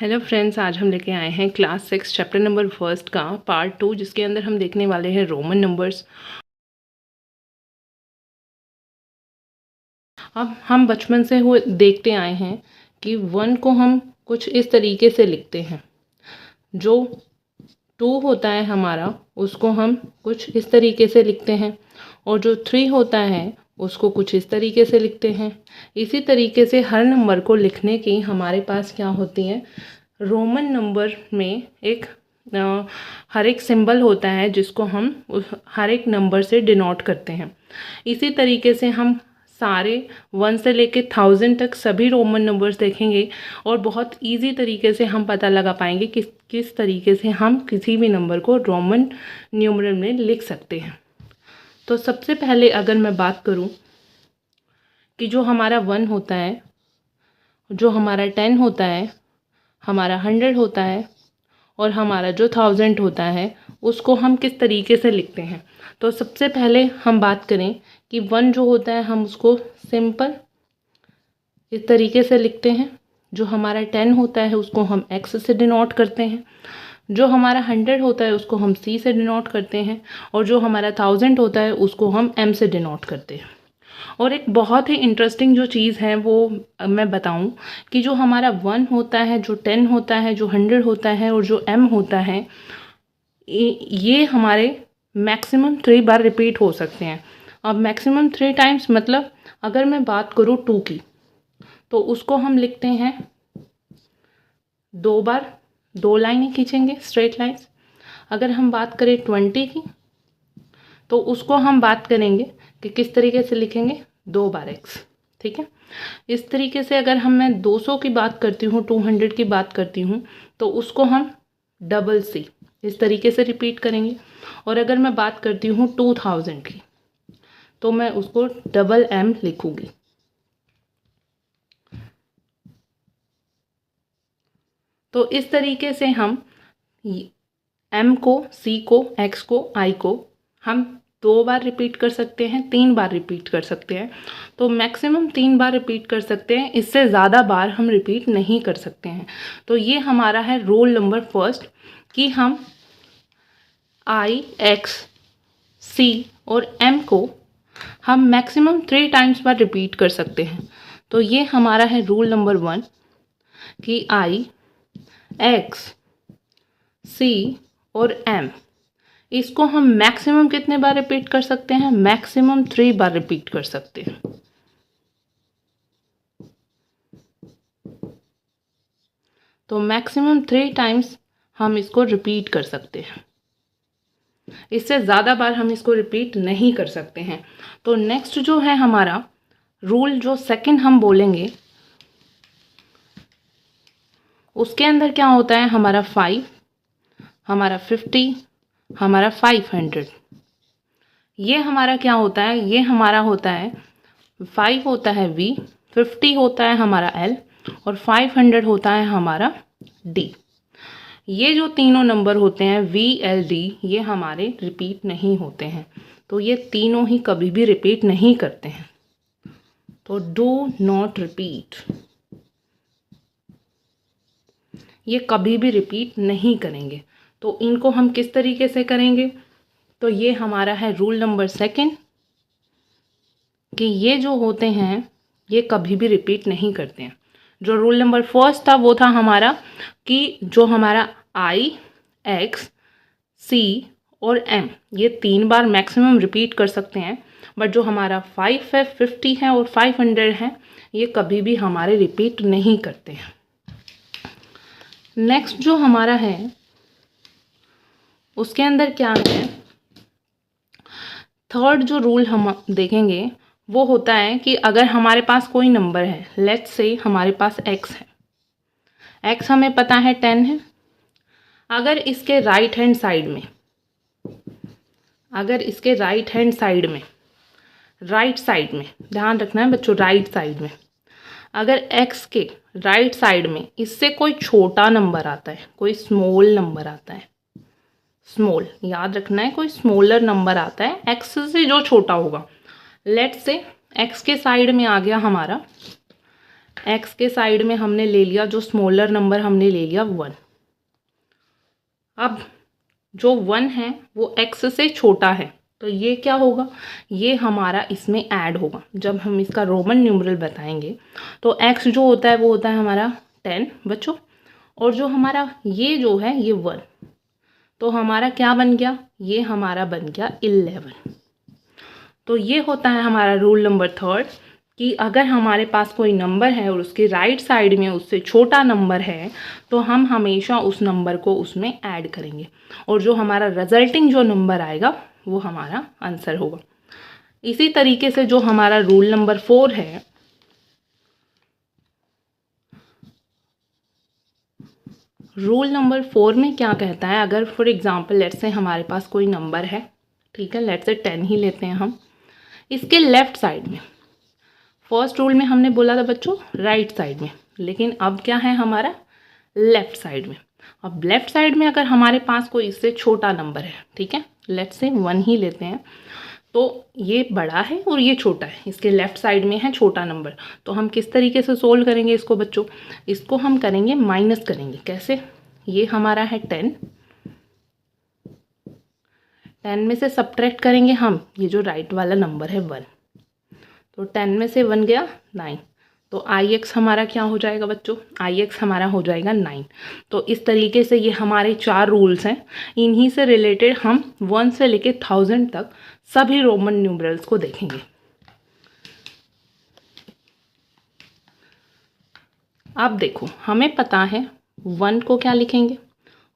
Hello friends, आज हम लेके आए हैं क्लास 6 चैप्टर नंबर फर्स्ट का पार्ट 2, जिसके अंदर हम देखने वाले हैं रोमन नंबर्स। अब हम बचपन से हुए देखते आए हैं कि 1 को हम कुछ इस तरीके से लिखते हैं, जो 2 होता है हमारा उसको हम कुछ इस तरीके से लिखते हैं, और जो 3 होता है उसको कुछ इस तरीके से लिखते हैं। इसी तरीके से हर नंबर को लिखने की हमारे पास क्या होती है, रोमन नंबर में एक हर एक सिंबल होता है जिसको हम हर एक नंबर से डिनोट करते हैं। इसी तरीके से हम सारे 1 से लेके 1000 तक सभी रोमन नंबर्स देखेंगे और बहुत इजी तरीके से हम पता लगा पाएंगे कि किस तरीके से हम किसी भी नंबर को रोमन न्यूमरल में लिख सकते हैं। तो सबसे पहले अगर मैं बात करूं कि जो हमारा 1 होता है, जो हमारा 10 होता है, हमारा 100 होता है और हमारा जो 1000 होता है, उसको हम किस तरीके से लिखते हैं। तो सबसे पहले हम बात करें कि 1 जो होता है हम उसको सिंपल इस तरीके से लिखते हैं। जो हमारा 10 होता है उसको हम x से डिनोट करते हैं। जो हमारा 100 होता है उसको हम c से डिनोट करते हैं, और जो हमारा 1000 होता है उसको हम m से डिनोट करते हैं। और एक बहुत ही इंटरेस्टिंग जो चीज़ है वो मैं बताऊं कि जो हमारा 1 होता है, जो 10 होता है, जो 100 होता है और जो m होता है, ये हमारे मैक्सिमम 3 बार रिपीट हो सकते हैं। अब मैक्सिमम 3 टाइम्स मतलब अगर मैं बात करूँ 2 की, तो उसको हम लिखते हैं 2 बार, 2 लाइनें खींचेंगे स्ट्रेट लाइन्स। अगर हम बात करें 20 की, तो उसको हम बात करेंगे कि किस तरीके से लिखेंगे, 2 बार x। ठीक है, इस तरीके से अगर मैं 200 की बात करती हूँ, 200 की बात करती हूँ, तो उसको हम डबल c इस तरीके से रिपीट करेंगे। और अगर मैं बात करती हूँ 2000 की, तो मैं उसको डबल m लिखूंगी। तो इस तरीके से हम m को, c को, x को, i को हम 2 बार रिपीट कर सकते हैं, 3 बार रिपीट कर सकते हैं। तो मैक्सिमम 3 बार रिपीट कर सकते हैं, इससे ज़्यादा बार हम रिपीट नहीं कर सकते हैं। तो ये हमारा है रूल नंबर फर्स्ट कि हम i, x, c और m को हम मैक्सिमम 3 टाइम्स बार रिपीट कर सकते हैं। तो ये हमारा है रूल नंबर 1 कि i, x, c और m, इसको हम मैक्सिमम कितने बार रिपीट कर सकते हैं, मैक्सिमम 3 बार रिपीट कर सकते हैं। तो मैक्सिमम 3 टाइम्स हम इसको रिपीट कर सकते हैं, इससे ज़्यादा बार हम इसको रिपीट नहीं कर सकते हैं। तो नेक्स्ट जो है हमारा रूल, जो सेकंड हम बोलेंगे, उसके अंदर क्या होता है, हमारा 5, हमारा 50, हमारा 500। ये हमारा क्या होता है, ये हमारा होता है 5 होता है v, 50 होता है हमारा l और 500 होता है हमारा d। ये जो तीनों नंबर होते हैं v, l, d, ये हमारे रिपीट नहीं होते हैं। तो ये तीनों ही कभी भी रिपीट नहीं करते हैं। तो डू नॉट रिपीट, ये कभी भी रिपीट नहीं करेंगे। तो इनको हम किस तरीके से करेंगे, तो ये हमारा है रूल नंबर सेकंड कि ये जो होते हैं ये कभी भी रिपीट नहीं करते हैं। जो रूल नंबर फर्स्ट था वो था हमारा कि जो हमारा i, x, c और m, ये 3 बार मैक्सिमम रिपीट कर सकते हैं, बट जो हमारा 5 है, 50 है और 500 है, ये कभी भी हमारे रिपीट नहीं करते हैं। नेक्स्ट जो हमारा है उसके अंदर क्या है, थर्ड जो रूल हम देखेंगे वो होता है कि अगर हमारे पास कोई नंबर है, लेट्स से हमारे पास x है, x हमें पता है 10 है। अगर इसके राइट हैंड साइड में, अगर इसके राइट हैंड साइड में, राइट साइड में ध्यान रखना है बच्चों, राइट साइड में, अगर x के राइट साइड में इससे कोई छोटा नंबर आता है, कोई स्मॉल नंबर आता है, स्मॉल याद रखना है, कोई स्मॉलर नंबर आता है x से जो छोटा होगा। लेट्स से x के साइड में आ गया हमारा x के साइड में हमने ले लिया जो स्मॉलर नंबर, हमने ले लिया 1। अब जो 1 है वो x से छोटा है, तो ये क्या होगा, ये हमारा इसमें ऐड होगा। जब हम इसका रोमन न्यूमरल बताएंगे तो x जो होता है वो होता है हमारा 10 बच्चों, और जो हमारा ये जो है ये 1, तो हमारा क्या बन गया, ये हमारा बन गया 11। तो ये होता है हमारा रूल नंबर 3 कि अगर हमारे पास कोई नंबर है और उसके राइट साइड में उससे छोटा नंबर है तो हम हमेशा उस नंबर को उसमें ऐड करेंगे, और जो हमारा रिजल्टिंग जो नंबर आएगा वो हमारा आंसर होगा। इसी तरीके से जो हमारा रूल नंबर 4 है, रूल नंबर 4 में क्या कहता है, अगर फॉर एग्जांपल लेट्स से हमारे पास कोई नंबर है, ठीक है, लेट्स से 10 ही लेते हैं हम, इसके लेफ्ट साइड में, फर्स्ट रूल में हमने बोला था बच्चों राइट साइड में, लेकिन अब क्या है हमारा लेफ्ट साइड में। अब लेफ्ट साइड में अगर हमारे पास कोई इससे छोटा नंबर है, ठीक है, लेट्स से 1 ही लेते हैं, तो ये बड़ा है और ये छोटा है, इसके लेफ्ट साइड में है छोटा नंबर, तो हम किस तरीके से सोल्व करेंगे इसको बच्चों, इसको हम करेंगे माइनस करेंगे। कैसे, ये हमारा है 10 में से सब्ट्रैक्ट करेंगे हम ये जो राइट वाला नंबर है 1, तो 10 में से 1 गया 9, तो ix हमारा क्या हो जाएगा बच्चों, ix हमारा हो जाएगा 9। तो इस तरीके से ये हमारे 4 रूल्स हैं, इन्हीं से रिलेटेड हम 1 से लेके 1000 तक सभी रोमन न्यूमरल्स को देखेंगे। अब देखो हमें पता है 1 को क्या लिखेंगे,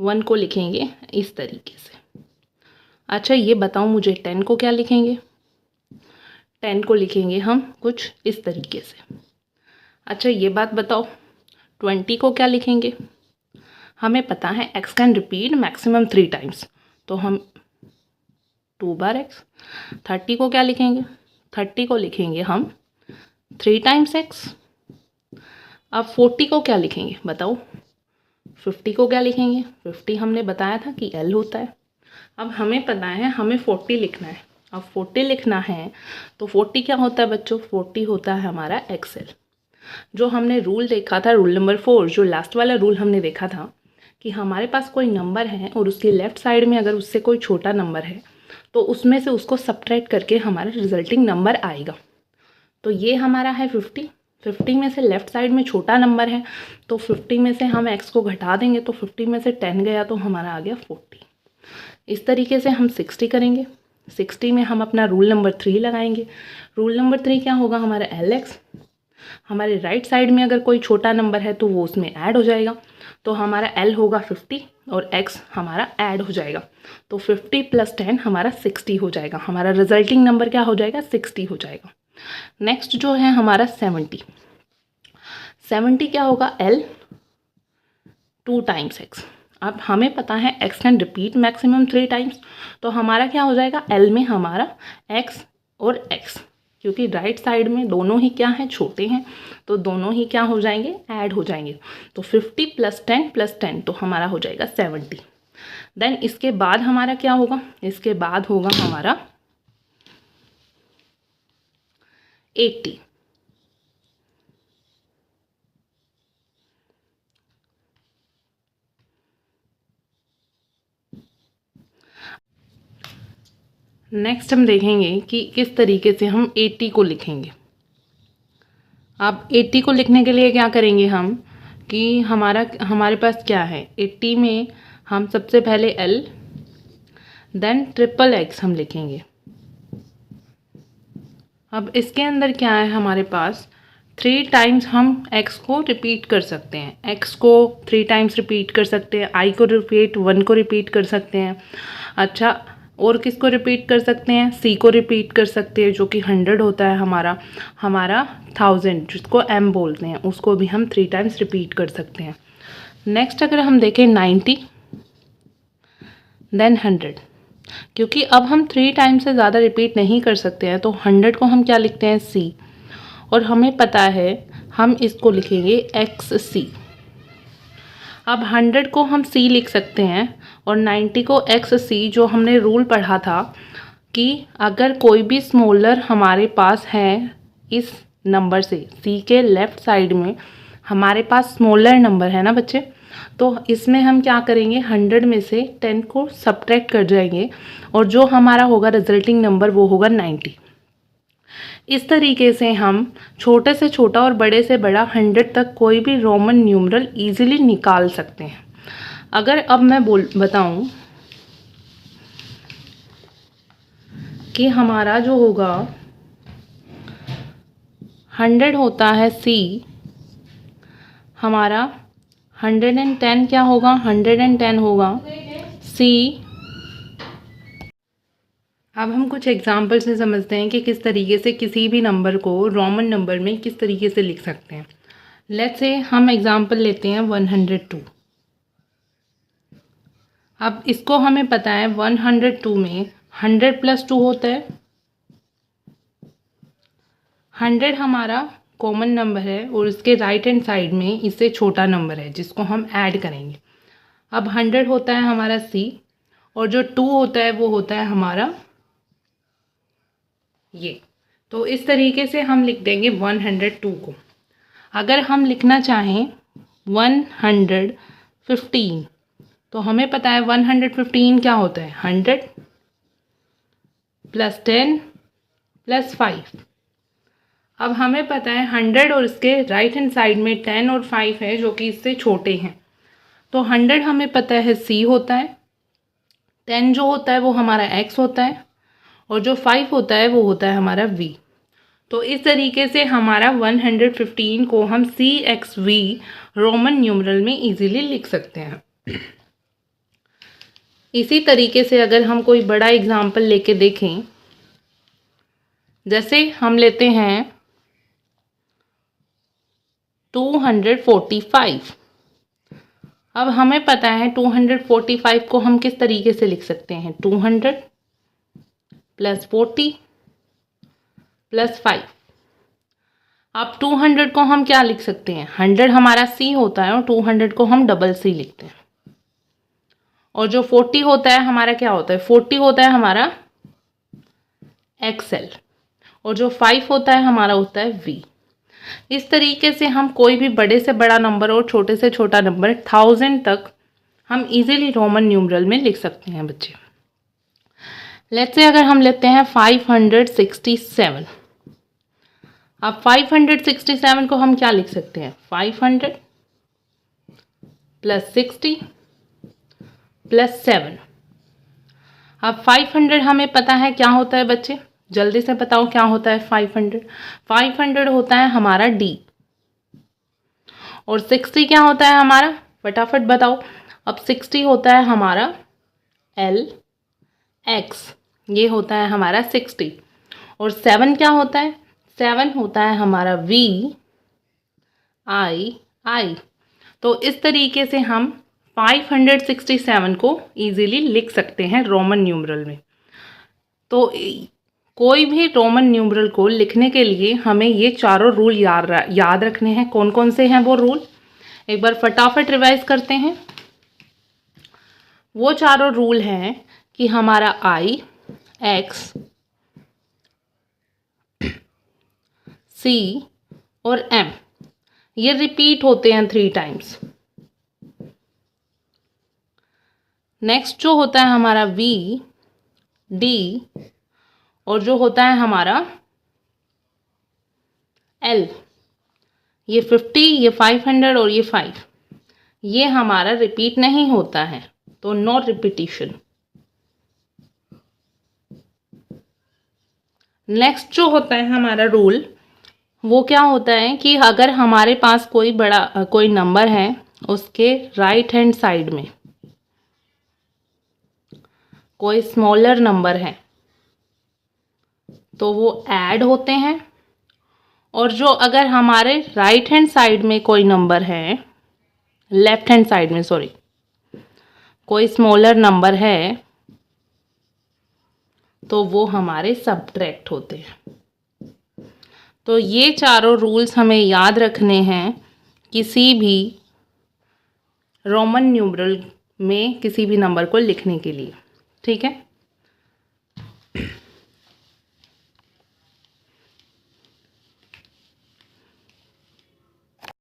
1 को लिखेंगे इस तरीके से। अच्छा ये बताओ मुझे 10 को क्या लिखेंगे, 10 को लिखेंगे हम कुछ इस तरीके से। अच्छा ये बात बताओ 20 को क्या लिखेंगे, हमें पता है x can repeat maximum 3 times, तो हम 2 बार x। 30 को क्या लिखेंगे, 30 को लिखेंगे हम 3 टाइम्स x। अब 40 को क्या लिखेंगे बताओ, 50 को क्या लिखेंगे, 50 हमने बताया था कि l होता है। अब हमें पता है हमें 40 लिखना है, अब 40 लिखना है तो 40 क्या होता है बच्चों, 40 होता है हमारा XL। जो हमने रूल देखा था रूल नंबर 4, जो लास्ट वाला रूल हमने देखा था कि हमारे पास कोई नंबर है और उसके लेफ्ट साइड में अगर उससे कोई छोटा नंबर है तो उसमें से उसको सब्ट्रैक्ट करके हमारा रिजल्टिंग नंबर आएगा। तो ये हमारा है 50, 50 में से लेफ्ट साइड में छोटा नंबर है तो 50 में से हम x को घटा देंगे, तो 50 में से 10 गया तो हमारा आ गया 40। इस तरीके से हम 60 करेंगे, 60 में हम अपना रूल नंबर 3 लगाएंगे। रूल नंबर 3 क्या होगा हमारा LX, हमारे राइट साइड में अगर कोई छोटा नंबर है तो वो उसमें ऐड हो जाएगा, तो हमारा L होगा 50 और X हमारा ऐड हो जाएगा, तो 50 + 10 हमारा 60 हो जाएगा, हमारा रिजल्टिंग नंबर क्या हो जाएगा 60 हो जाएगा। नेक्स्ट जो है हमारा 70, 70 क्या होगा L 2 टाइम्स X। अब हमें पता है x can repeat maximum 3 times, तो हमारा क्या हो जाएगा L में हमारा x और x, क्योंकि राइट साइड में दोनों ही क्या हैं छोटे हैं, तो दोनों ही क्या हो जाएंगे ऐड हो जाएंगे, तो 50 + 10 तो हमारा हो जाएगा 70। देन इसके बाद हमारा क्या होगा, इसके बाद होगा हमारा 80। नेक्स्ट हम देखेंगे कि किस तरीके से हम 80 को लिखेंगे। अब 80 को लिखने के लिए क्या करेंगे हम कि हमारे पास क्या है 80 में हम सबसे पहले L देन XXX हम लिखेंगे। अब इसके अंदर क्या है हमारे पास 3 टाइम्स हम x को रिपीट कर सकते हैं, x को 3 टाइम्स रिपीट कर सकते हैं, I को रिपीट 1 को रिपीट कर सकते हैं। अच्छा और किसको रिपीट कर सकते हैं, C को रिपीट कर सकते हैं जो कि 100 होता है हमारा 1000 जिसको M बोलते हैं, उसको भी हम 3 टाइम्स रिपीट कर सकते हैं। नेक्स्ट अगर हम देखें 90 देन 100, क्योंकि अब हम 3 टाइम्स से ज़्यादा रिपीट नहीं कर सकते हैं तो 100 को हम क्या लिखते हैं C, और हमें पता है हम इसको लिखेंगे XC। अब 100 को हम C लिख सकते हैं और 90 को XC, जो हमने रूल पढ़ा था कि अगर कोई भी स्मॉलर हमारे पास है इस नंबर से, सी के लेफ़्ट साइड में हमारे पास स्मॉलर नंबर है ना बच्चे, तो इसमें हम क्या करेंगे, 100 में से 10 को सब्ट्रैक्ट कर जाएंगे और जो हमारा होगा रिजल्टिंग नंबर वो होगा 90। इस तरीके से हम छोटे से छोटा और बड़े से बड़ा 100 तक कोई भी रोमन न्यूमरल इजीली निकाल सकते हैं। अगर अब मैं बताऊं कि हमारा जो होगा 100 होता है सी, हमारा 110 क्या होगा, 110 होगा सी। अब हम कुछ एग्जाम्पल से समझते हैं कि किस तरीके से किसी भी नंबर को रोमन नंबर में किस तरीके से लिख सकते हैं। लेट्स से हम एग्जाम्पल लेते हैं 102। अब इसको हमें पता है 102 में 100 + 2 होता है। 100 हमारा कॉमन नंबर है और इसके राइट हैंड साइड में इससे छोटा नंबर है जिसको हम ऐड करेंगे। अब 100 होता है हमारा सी और जो 2 होता है वो होता है हमारा ये। तो इस तरीके से हम लिख देंगे 102 को। अगर हम लिखना चाहें 115 तो हमें पता है 115 क्या होता है, 100 + 10 + 5। अब हमें पता है 100 और इसके राइट हैंड साइड में 10 और 5 है जो कि इससे छोटे हैं। तो 100 हमें पता है सी होता है, 10 जो होता है वो हमारा एक्स होता है और जो 5 होता है वो होता है हमारा वी। तो इस तरीके से हमारा 115 को हम CXV रोमन न्यूमरल में इजीली लिख सकते हैं। इसी तरीके से अगर हम कोई बड़ा एग्जाम्पल लेके देखें, जैसे हम लेते हैं 245। अब हमें पता है 245 को हम किस तरीके से लिख सकते हैं, 200 + 40 + 5। अब 200 को हम क्या लिख सकते हैं, 100 हमारा सी होता है और 200 को हम डबल सी लिखते हैं। और जो 40 होता है हमारा क्या होता है, 40 होता है हमारा XL और जो 5 होता है हमारा होता है V। इस तरीके से हम कोई भी बड़े से बड़ा नंबर और छोटे से छोटा नंबर 1000 तक हम इजीली रोमन न्यूमरल में लिख सकते हैं बच्चे। लेट्स से अगर हम लेते हैं 567। अब 567 को हम क्या लिख सकते हैं, 500 + 60 + 7। अब 500 हमें पता है क्या होता है बच्चे, जल्दी से बताओ क्या होता है 500 होता है हमारा D और 60 क्या होता है हमारा, फटाफट बताओ। अब 60 होता है हमारा LX, ये होता है हमारा 60। और 7 क्या होता है, 7 होता है हमारा VII। तो इस तरीके से हम 567 को इजीली लिख सकते हैं रोमन न्यूमरल में। तो कोई भी रोमन न्यूमरल को लिखने के लिए हमें ये चारों रूल याद रखने हैं। कौन कौन से हैं वो रूल, एक बार फटाफट रिवाइज करते हैं। वो चारों रूल हैं कि हमारा I, X, C और M ये रिपीट होते हैं 3 टाइम्स। नेक्स्ट जो होता है हमारा V, D और जो होता है हमारा L, ये 50, ये 500 और ये 5, ये हमारा रिपीट नहीं होता है, तो नो रिपीटिशन। नेक्स्ट जो होता है हमारा रूल वो क्या होता है कि अगर हमारे पास कोई नंबर है, उसके राइट हैंड साइड में कोई स्मॉलर नंबर है तो वो ऐड होते हैं। और जो अगर हमारे राइट हैंड साइड में कोई नंबर है, लेफ्ट हैंड साइड में सॉरी, कोई स्मॉलर नंबर है तो वो हमारे सब्ट्रैक्ट होते हैं। तो ये चारों रूल्स हमें याद रखने हैं किसी भी रोमन न्यूमरल में किसी भी नंबर को लिखने के लिए, ठीक है।